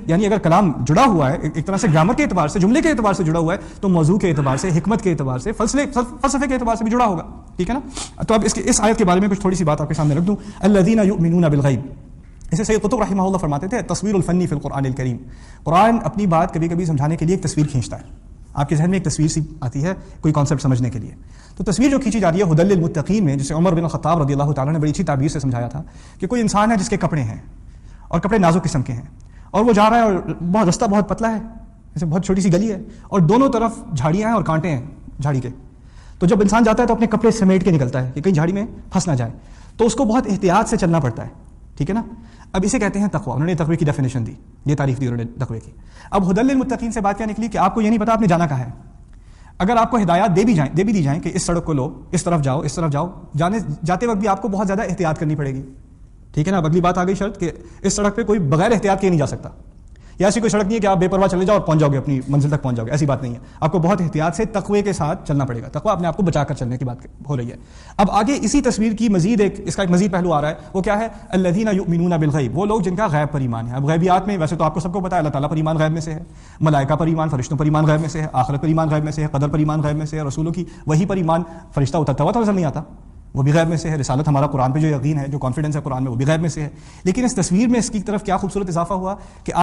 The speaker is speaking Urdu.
یعنی اگر کلام جڑا ہوا ہے ایک طرح سے گرامر کے اعتبار سے، جملے کے اعتبار سے جڑا ہوا ہے، تو موضوع کے اعتبار سے، حکمت کے اعتبار سے، فلسفے کے اعتبار سے بھی جڑا ہوگا، ٹھیک ہے نا؟ تو اب اس آیت کے بارے میں کچھ تھوڑی سی بات آپ کے سامنے رکھ دوں. الذین یؤمنون بالغیب، اسے سید قطب رحمہ اللہ فرماتے تھے تصویر الفنی فی القرآن الکریم. قرآن اپنی بات کبھی کبھی سمجھانے کے لیے ایک تصویر کھینچتا ہے. آپ کے ذہن میں ایک تصویر سی آتی ہے کوئی کانسیپٹ سمجھنے کے لیے، تو تصویر جو کھینچی جا رہی ہے ہدی للمتقین میں، جسے عمر بن الخطاب رضی اللہ تعالیٰ نے بڑی اچھی تعبیر سے سمجھایا تھا کہ کوئی انسان ہے جس کے کپڑے ہیں اور کپڑے نازک قسم کے ہیں، اور وہ جا رہا ہے اور بہت رستہ بہت پتلا ہے، جیسے بہت چھوٹی سی گلی ہے اور دونوں طرف جھاڑیاں ہیں اور کانٹے ہیں جھاڑی کے. تو جب انسان جاتا ہے تو اپنے کپڑے سمیٹ کے نکلتا ہے کہ کہیں جھاڑی میں پھنس نہ جائے، تو اس کو بہت احتیاط سے چلنا پڑتا ہے، ٹھیک ہے نا؟ اب اسے کہتے ہیں تقوی. انہوں نے تقوی کی ڈیفینیشن دی، یہ تعریف دی انہوں نے تقوی کی. اب ہدی للمتقین سے بات کیا نکلی کہ آپ کو یہ نہیں پتا آپ نے جانا کہاں ہے. اگر آپ کو ہدایات دے بھی دی جائیں کہ اس سڑک کو لو، اس طرف جاؤ، اس طرف جاؤ، جاتے وقت بھی آپ کو بہت زیادہ احتیاط کرنی پڑے گی، ٹھیک ہے نا؟ اب اگلی بات آ گئی شرط کہ اس سڑک پہ کوئی بغیر احتیاط کے نہیں جا سکتا، یا ایسی کوئی سڑک نہیں ہے کہ آپ بے پرواہ چلے جاؤ اور پہنچ جاؤ گے، اپنی منزل تک پہنچ جاؤ گے، ایسی بات نہیں ہے. آپ کو بہت احتیاط سے تقوی کے ساتھ چلنا پڑے گا. تقوی اپنے آپ کو بچا کر چلنے کی بات ہو رہی ہے. اب آگے اسی تصویر کی مزید اس کا ایک مزید پہلو آ رہا ہے، وہ کیا ہے؟ الذین یؤمنون بالغیب، وہ لوگ جن کا غیب پر ایمان ہے. اب غیبیات میں ویسے تو آپ کو سب کو پتا ہے اللہ تعالیٰ پر ایمان غیب میں سے ہے، ملائکہ پر ایمان، فرشتوں پر ایمان غیب میں سے ہے، آخرت پر ایمان غیب میں سے ہے، قدر پر ایمان غیب میں سے ہے، رسولوں کی وحی پر ایمان، فرشتہ اترتا ہوا تو نظر نہیں آتا، وہ بھی غیب میں سے ہے. رسالت ہمارا قرآن پہ جو یقین ہے، جو کانفیڈنس ہے قرآن میں، وہ بھی غیب میں سے ہے. لیکن اس تصویر میں اس کی طرف کیا خوبصورت اضافہ ہوا کہ